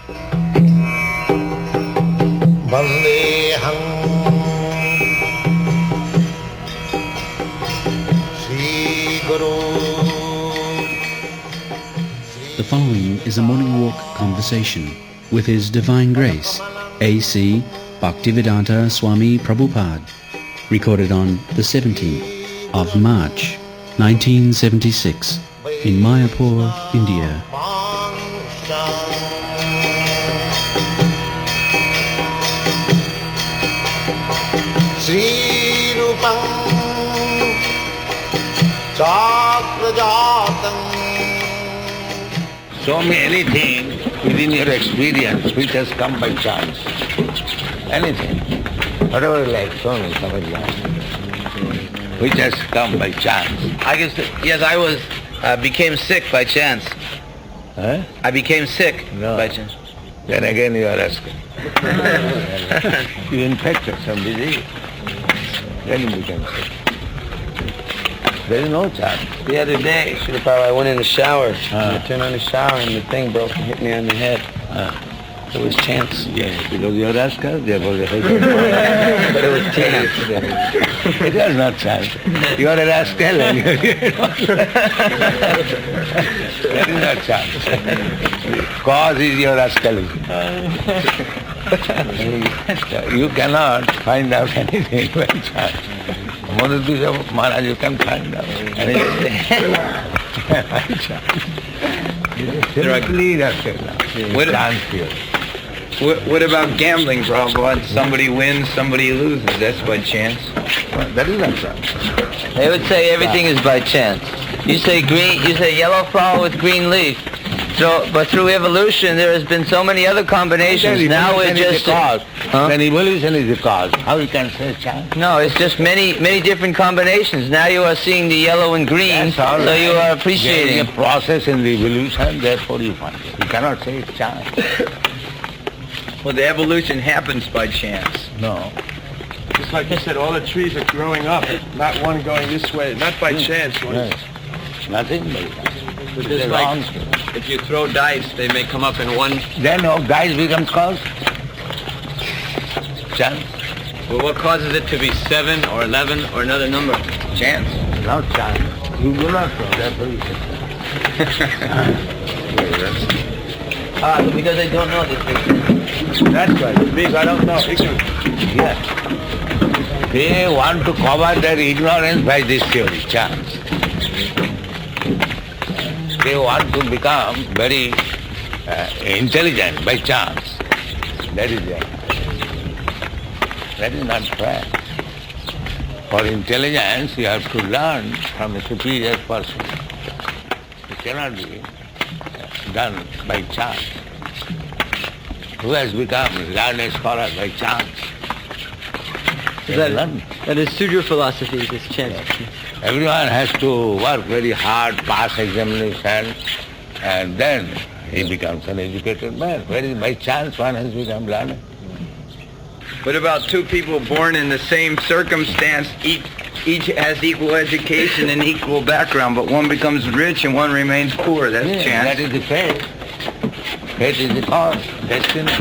The following is a morning walk conversation with His Divine Grace, A.C. Bhaktivedanta Swami Prabhupada, recorded on the 17th of March, 1976, in Mayapur, India. Show me anything within your experience which has come by chance. Anything. Whatever you like, show me some example. Which has come by chance. I guess, yes, became sick by chance. Huh? I became sick by chance. Then again you are asking. You infected some disease. Then you became sick. There is no chance. The other day, Srila Prabhupada, I went in the shower. And I turned on the shower and the thing broke and hit me on the head. It was chance. Yes, because you are rascal, therefore you hate me. But it was chance. It was not chance. You are a rascal and that is not chance. Cause is your rascalism. You cannot find out anything by chance. Maharaj, you can find out anything. Simply rascal. Chance here. What about gambling, Prabhupada? Somebody wins, somebody loses. That's by chance. Well, that is not chance. They would say everything is by chance. You say yellow flower with green leaf. But through evolution, there has been so many other combinations. Now we're just cause. Then evolution is the cause. How you can say chance? No, it's just many different combinations. Now you are seeing the yellow and green, so you are appreciating. There is a process in the evolution, therefore you find it. You cannot say it's chance. Well, the evolution happens by chance. No. It's like you said, all the trees are growing up, not one going this way, not by chance. Yes. Nothing by chance. But just like if you throw dice, they may come up in one. Then dice becomes cause. Chance. Well, what causes it to be 7 or 11 or another number? Chance. Not chance. You do not know. Therefore you say because I don't know this thing. That's why. Because I don't know. Yes. They want to cover their ignorance by this theory, chance. They want to become very intelligent by chance. That is it. That is not fair. For intelligence, you have to learn from a superior person. It cannot be done by chance. Who has become a learned scholar by chance? That is pseudo philosophy, this chance. Everyone has to work very hard, pass examination, and then he becomes an educated man. Whereas by chance one has become learned. What about two people born in the same circumstance, each has equal education and equal background, but one becomes rich and one remains poor? That's chance. That is the fate. Fate is the cause, destiny.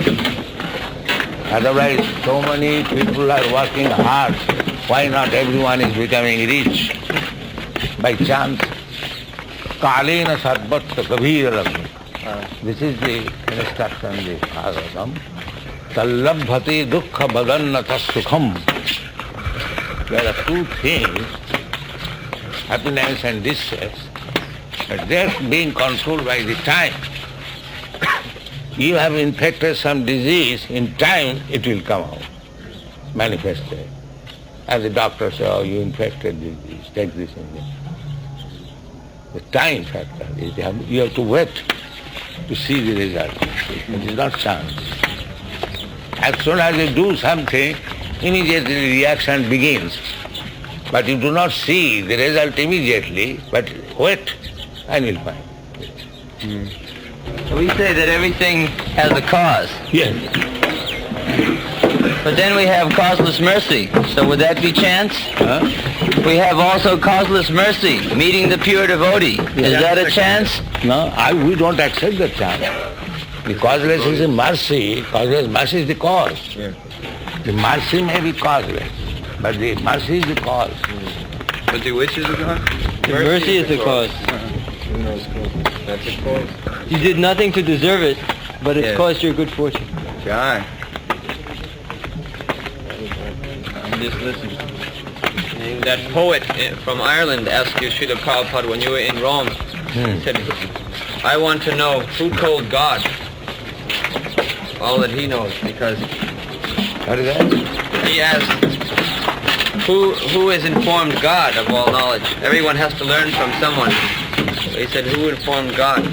Otherwise, so many people are working hard. Why not everyone is becoming rich? By chance. Kalena sarvatta kabhiralam. This is the instruction of the Bhagavatam. Tallabhati dukkha badannata sukham. There are two things, happiness and distress, but they are being controlled by the time. You have infected some disease, in time it will come out, manifested. And the doctor says, oh, you infected this disease, take this injection. The time factor is you have to wait to see the result. It is not chance. As soon as you do something, immediately the reaction begins. But you do not see the result immediately, but wait and you'll find. We say that everything has a cause. Yes. But then we have causeless mercy. So would that be chance? We have also causeless mercy, meeting the pure devotee. Is that a chance? No, we don't accept the chance. The causeless is a mercy. Causeless mercy is the cause. Yeah. The mercy may be causeless, but the mercy is the cause. But the which is the cause? The mercy is the cause. That's the cause. You did nothing to deserve it, but it's Yes. caused your good fortune. God. Just listen. That poet from Ireland asked you, Srila Prabhupada, when you were in Rome, he said, I want to know who told God all that he knows, because What is that? he asked, who has informed God of all knowledge? Everyone has to learn from someone. So he said, who informed God?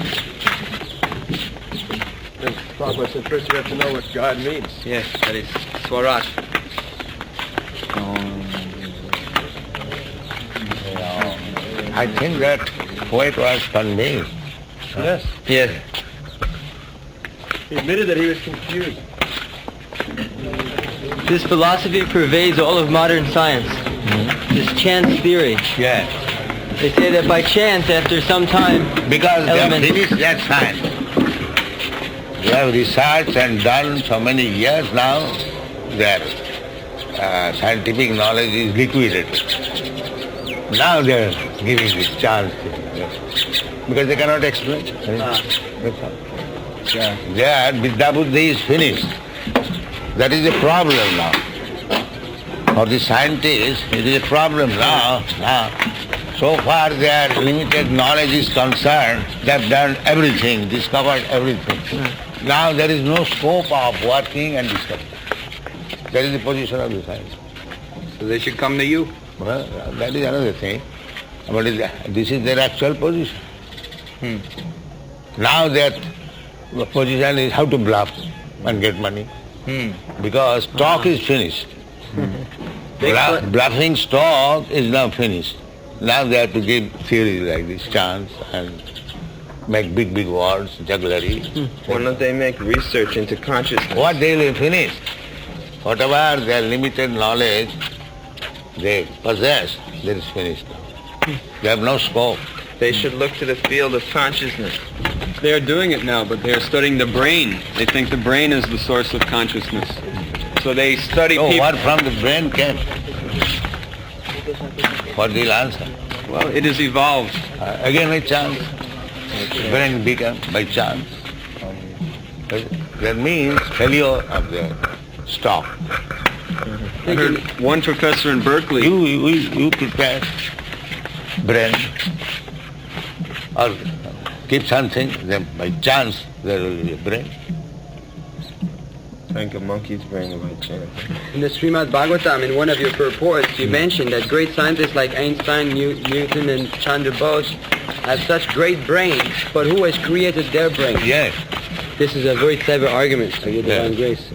Prabhupada said first you have to know what God means. Yes, that is Swaraj. I think that poet was convinced. Yes. Yes. He admitted that he was confused. This philosophy pervades all of modern science. This chance theory. Yes. They say that by chance, after some time, Because they have elements- finished that science. They have researched and done so many years now that scientific knowledge is liquidated. Now they are giving this chance. Because they cannot explain. That's all. Their Vidya Buddhi is finished. That is a problem now. For the scientists, it is a problem now. So far their limited knowledge is concerned, they have done everything, discovered everything. Now there is no scope of working and discovering. That is the position of the science. So they should come to you. Well, that is another thing. But this is their actual position. Now their position is how to bluff and get money. Because stock is finished. Bluffing stock is now finished. Now they have to give theories like this, chance, and make big words, jugglery. Why don't they make research into consciousness? What they will finish, whatever their limited knowledge they possess, that is finished now. They have no scope. They should look to the field of consciousness. They are doing it now, but they are studying the brain. They think the brain is the source of consciousness. So they study So people. what from the brain came? What will answer? Well, it has evolved. Again by chance. Brain become by chance. That means failure of the stock. I heard one professor in Berkeley. You prepare brain or keep something, then by chance there will be a brain. Think a monkey's brain by chance. In the Srimad Bhagavatam, in one of your purports, you mentioned that great scientists like Einstein, Newton, and Chandra Bose have such great brains, but who has created their brains? Yes. This is a very clever argument of your divine grace.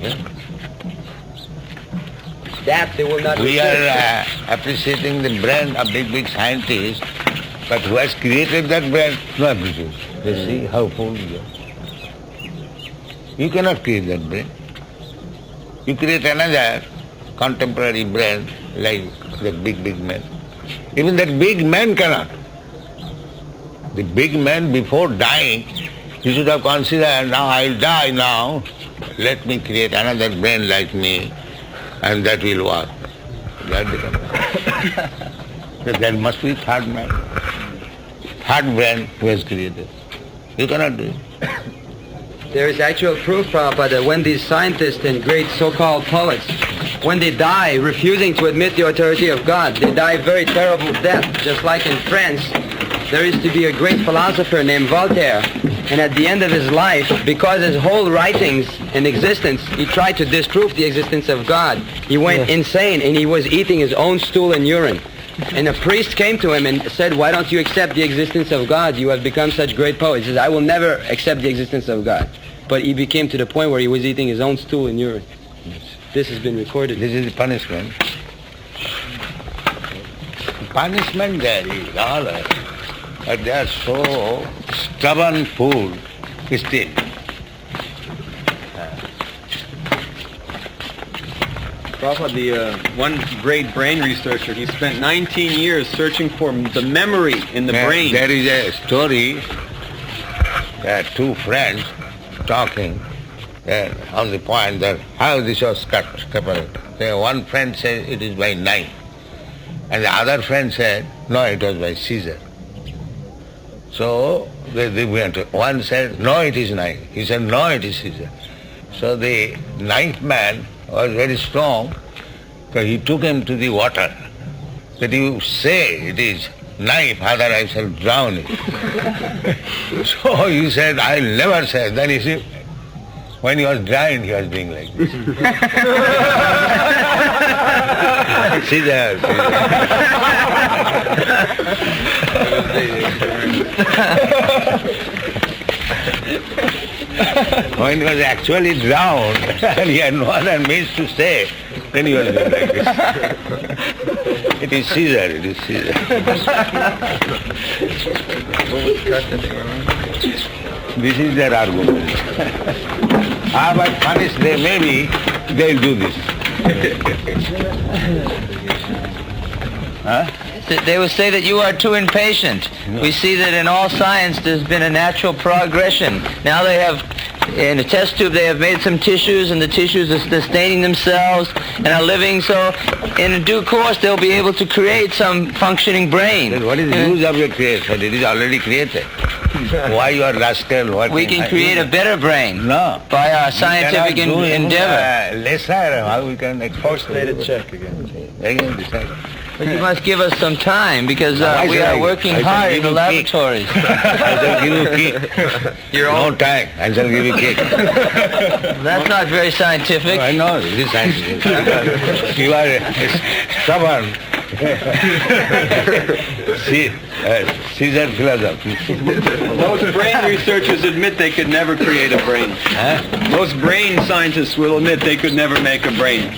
That they will not We research. are appreciating the brain of big scientists, but who has created that brain? No appreciation. They see how fool you are. You cannot create that brain. You create another contemporary brain like the big man. Even that big man cannot. The big man before dying, he should have considered, now I will die now, let me create another brain like me, and that will work. That becomes. There must be third man, third brain who has created. You cannot do it. There is actual proof, Prabhupada, that when these scientists and great so-called poets, when they die refusing to admit the authority of God, they die a very terrible death. Just like in France, there used to be a great philosopher named Voltaire, and at the end of his life, because his whole writings and existence, he tried to disprove the existence of God. He went insane, and he was eating his own stool and urine. And a priest came to him and said, why don't you accept the existence of God? You have become such great poets. He says, I will never accept the existence of God. But he became to the point where he was eating his own stool and urine. This has been recorded. This is the punishment. Punishment there is all right. But they are so stubborn fool still. Prabhupada, the one great brain researcher, he spent 19 years searching for the memory in the brain. There is a story that two friends talking on the point that how this was separated. One friend said it is by knife, and the other friend said no, it was by scissor. So they went. One said no, it is knife. He said no, it is scissor. So the knife man was very strong, so he took him to the water. That you say it is knife, otherwise I shall drown it. So he said, I'll never say. Then you see, when he was drowned, he was doing like this. Scissors. When he was actually drowned, and he had no other means to say, then he was doing like this. It is scissor, it is scissor. This is their argument. But punished they may be, they'll do this. Huh? They will say that you are too impatient. No. We see that in all science there's been a natural progression. Now they have, in a test tube, they have made some tissues, and the tissues are sustaining themselves and are living. So in due course they'll be able to create some functioning brain. Then what is the use of your creation? It is already created. Why you are rascal working? We can create a better brain. No. By our scientific endeavor. Lesser, how we can expose Made a check again. Again, decide. But you must give us some time, because we are working hard in the laboratories. I shall give you kick. No time. I shall give you kick. That's not very scientific. I know, it is scientific. You are stubborn. Caesar philosophy. Most brain researchers admit they could never create a brain. Huh? Most brain scientists will admit they could never make a brain.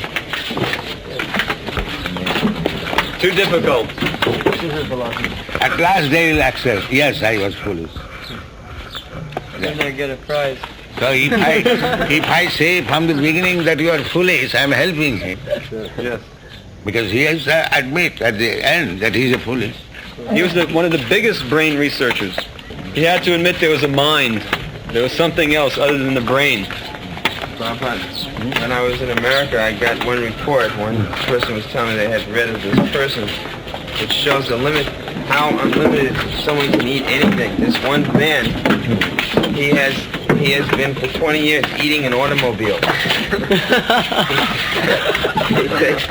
Too difficult. At last they will accept. Yes, I was foolish. Then they get a prize. So if I say from the beginning that you are foolish, I am helping him. Yes. Because he has to admit at the end that he is a foolish. He was one of the biggest brain researchers. He had to admit there was a mind. There was something else other than the brain. Prabhupada, when I was in America, I got one report. One person was telling me they had read of this person, which shows the limit, how unlimited someone can eat anything. This one man, he has been for 20 years eating an automobile. He takes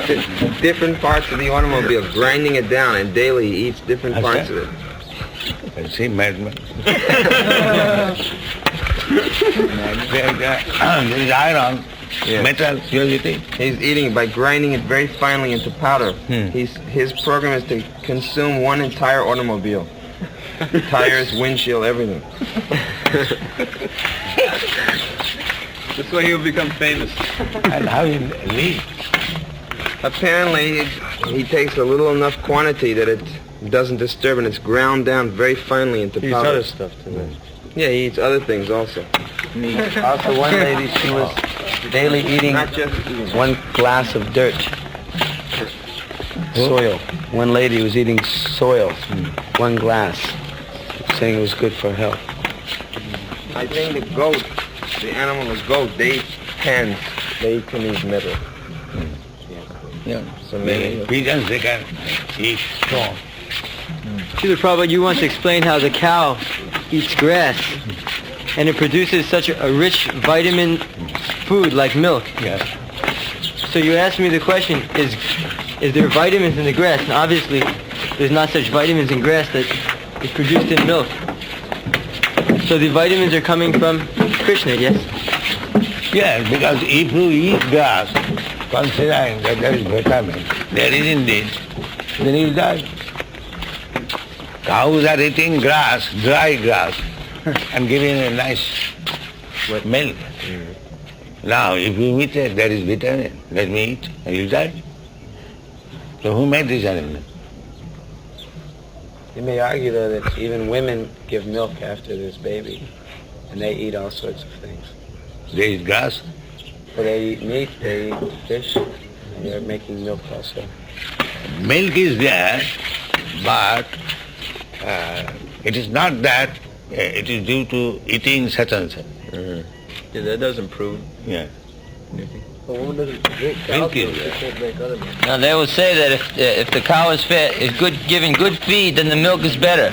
different parts of the automobile, grinding it down, and daily he eats different parts of it. I see madman. There is iron, metal, you are eating. He's eating it by grinding it very finely into powder. His program is to consume one entire automobile. Tires, windshield, everything. This way he'll become famous. And how he live? Apparently, he takes a little enough quantity that it doesn't disturb, and it's ground down very finely into powder. He eats other stuff too. Yeah, he eats other things also. Also, one lady, she was daily eating Not just eating. one glass of dirt. Soil. One lady was eating soil, one glass, saying it was good for health. I think the goat, the animal is goat, they eat hens, they can eat metal. Yeah. So maybe... Pigeons, they can eat stone. Srila Prabhupada, you once explained how the cow eats grass, and it produces such a rich vitamin food like milk. Yes. So you asked me the question, is there vitamins in the grass? And obviously, there's not such vitamins in grass that is produced in milk. So the vitamins are coming from Krishna, yes? Yes, because if you eat grass, considering that there is vitamin, there is indeed, then you die. Cows are eating grass, dry grass, and giving a nice milk. Now, if you eat it, there is vitamin, let me eat, and you die. So who made this animal? You may argue, though, that even women give milk after this baby, and they eat all sorts of things. They eat grass? Well, they eat meat, they eat fish, and they're making milk also. Milk is there, but it is not that it is due to eating such and such. Yeah, that doesn't prove Yes. anything. A woman doesn't drink Drink alcohol, it, she yeah. can't make other milk. Now they will say that if the cow is fed, is giving good feed, then the milk is better.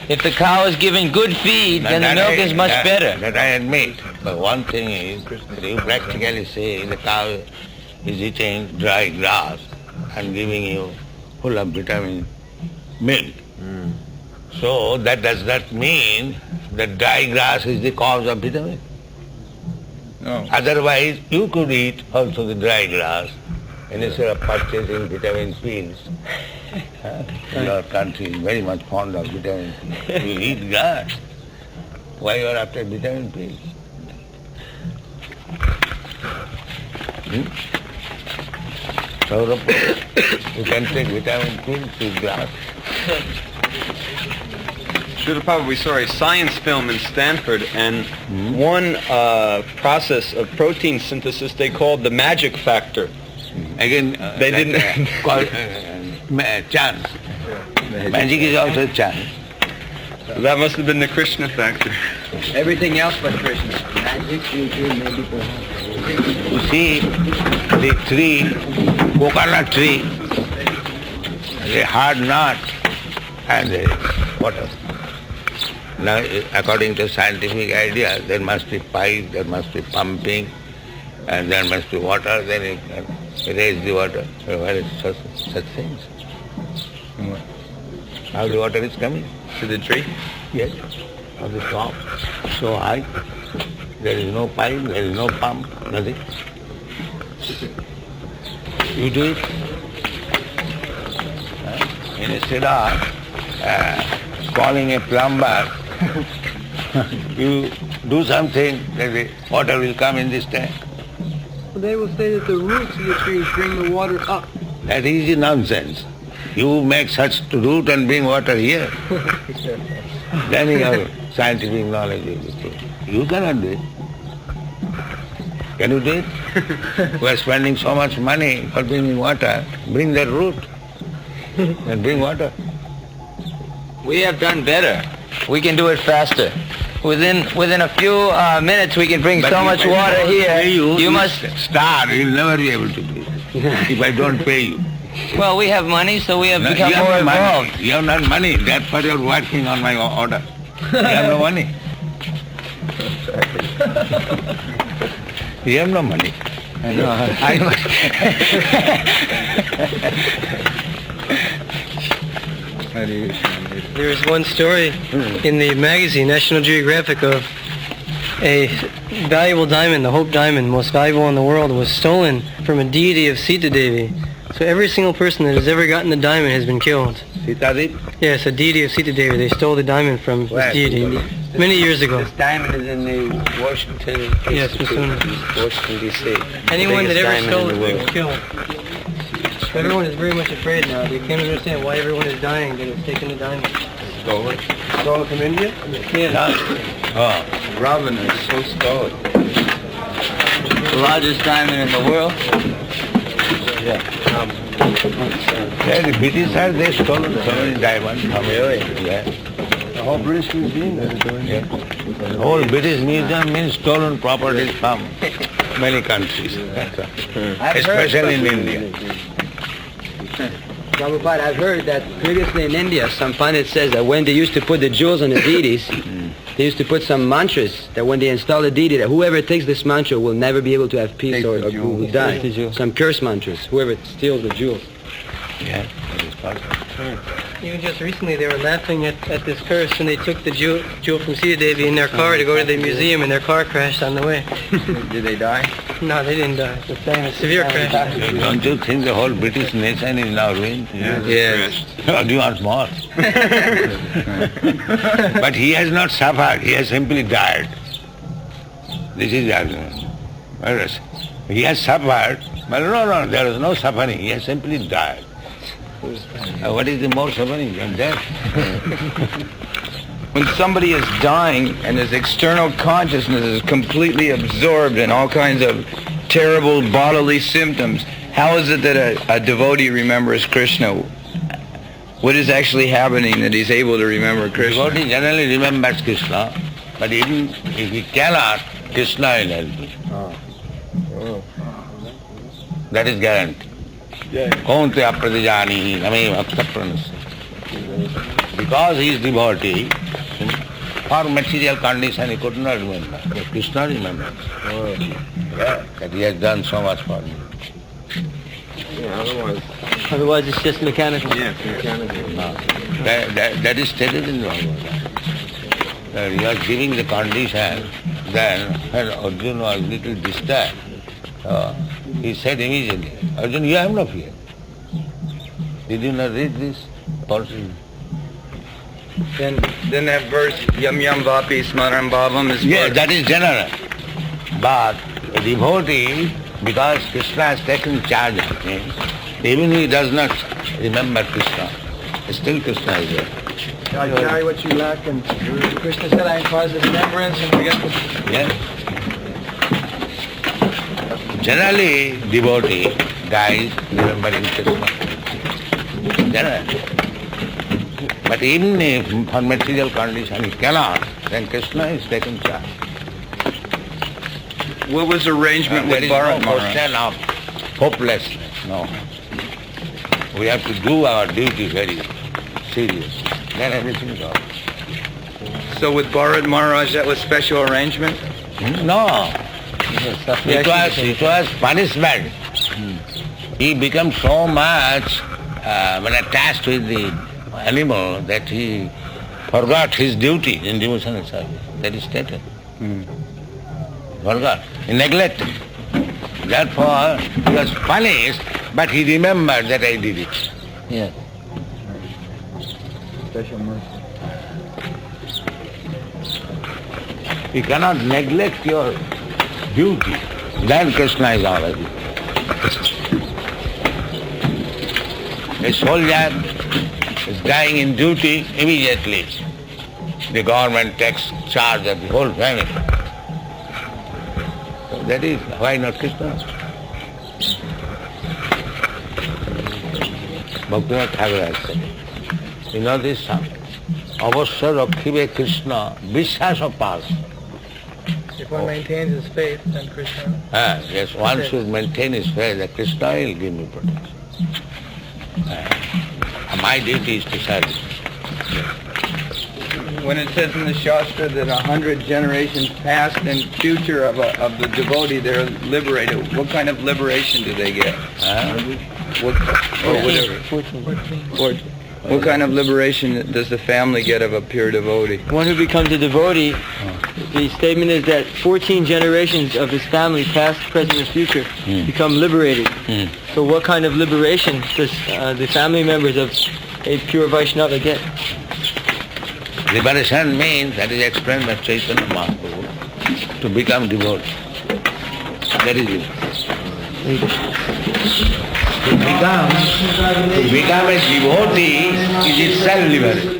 If the cow is giving good feed, then the milk is much better. That I admit. But one thing is, you practically say the cow is eating dry grass and giving you full of vitamin milk. So that does not mean that dry grass is the cause of vitamin. No. Otherwise, you could eat also the dry grass instead of purchasing vitamin pills. Your country is very much fond of vitamin pills. You eat grass. Why you are after vitamin pills? Saurabh, you can take vitamin pills with grass. Srila Prabhupada, we saw a science film in Stanford, and one process of protein synthesis they called the magic factor. Again, They didn't- called chance. Magic is also chance. That must have been the Krishna factor. Everything else but Krishna. Magic, future, maybe perhaps. You see, the tree, coconut tree, the hard nut and the water. Now, according to scientific idea, there must be pipe, there must be pumping, and there must be water, then you can raise the water. Where is such things? How the water is coming? To the tree? Yes, on the top, so high. There is no pipe, there is no pump, nothing. You do it. Instead of calling a plumber, you do something that the water will come in this tank. Well, they will say that the roots of the trees bring the water up. That is nonsense. You make such root and bring water here. Then your scientific knowledge will be true. You cannot do it. Can you do it? We are spending so much money for bringing water. Bring the root and bring water. We have done better. We can do it faster. Within a few minutes, we can bring so much water here. You must. Starve. You'll never be able to do it if I don't pay you. Well, we have money, so we have No, become you have more no involved. money. You have not money. That's why you're working on my order. You have no money. You have no money. There is one story in the magazine, National Geographic, of a valuable diamond, the Hope Diamond, most valuable in the world, was stolen from a deity of Sita Devi. So every single person that has ever gotten the diamond has been killed. Sita Devi? Yes, a deity of Sita Devi. They stole the diamond from Where? this deity many years ago. This diamond is in the Washington Yes, Institute, Smithsonian. Washington, D.C. Anyone that Biggest ever stole diamond it in the was killed. So everyone is very much afraid now. They can't understand why everyone is dying that has taken the diamond. Stolen. Stolen from India? Yes. Oh. Robin is so stoic. The largest diamond in the world. Yeah, the British have they stolen so many diamonds from here. Yeah. The whole British Museum is doing it. The whole British Museum means stolen properties from many countries. That's all. Especially in India. Prabhupada, I've heard that previously in India, some pundit says that when they used to put the jewels on the deities, they used to put some mantras that when they install the deity, that whoever takes this mantra will never be able to have peace or will die. Some curse mantras, whoever steals the jewels. Yeah, that is possible. Even just recently they were laughing at this curse, and they took the jewel from Sita Devi in their car to go to the museum, and their car crashed on the way. Did they die? No, they didn't die. A severe crash. Don't you think the whole British nation is now ruined? Yes. Or do you want more? But he has not suffered, he has simply died. This is the argument. Whereas he has suffered, but no, there is no suffering, he has simply died. What is the more suffering than death? When somebody is dying and his external consciousness is completely absorbed in all kinds of terrible bodily symptoms, how is it that a devotee remembers Krishna? What is actually happening that he's able to remember Krishna? Devotee generally remembers Krishna, but even if he cannot, Krishna will help you. That is guarantee. Kaunte apradijani name aptapranasya. Because he is devotee, for material condition he could not remember. But Krishna remembers. That he has done so much for me. Otherwise it's just mechanical. Yeah, mechanical. No. That is stated in the Bhagavad. He was giving the condition, then when Arjuna was little disturbed, he said immediately, Arjuna, you have no fear. Did you not read this portion? Then that verse, Yam Yam Vapi Smaran Bhavam is... Yes, that is general. But a devotee, because Krishna has taken charge of him, even he does not remember Krishna, still Krishna is there. I carry what you lack, and Krishna said I cause the remembrance and forget the... Yes. Generally, devotee dies remembering Krishna. Generally. But even if for material condition he cannot, then Krishna is taken charge. What was the arrangement There with is Bharat no question of hopelessness, no. We have to do our duty very seriously. Then everything is all right. So with Bharat Maharaj, that was special arrangement? No. It was punishment. He became so much attached with the animal that he forgot his duty in devotional service. That is stated. Forgot. He neglected. Therefore, he was punished, but he remembered that I did it. Yes. Special mercy. You cannot neglect your duty. Then Krishna is already. A soldier is dying in duty, immediately the government takes charge of the whole family. So that is why not Krishna. Bhaktivedanta Thakur has said, you know this song? Avasya rakhibe Krishna vishwasa pas. If one maintains his faith, then Krishna... Yes, one should maintain his faith that Krishna will give me protection. My duty is to serve him. When it says in the Shastra that 100 generations past and future of the devotee, they're liberated, what kind of liberation do they get? What kind of liberation does the family get of a pure devotee? One who becomes a devotee, the statement is that 14 generations of his family, past, present, and future, become liberated. So what kind of liberation does the family members of a pure Vaishnava get? Liberation means, that is explained by Chaitanya Mahaprabhu, to become devotee. That is it. To become a devotee is itself liberation.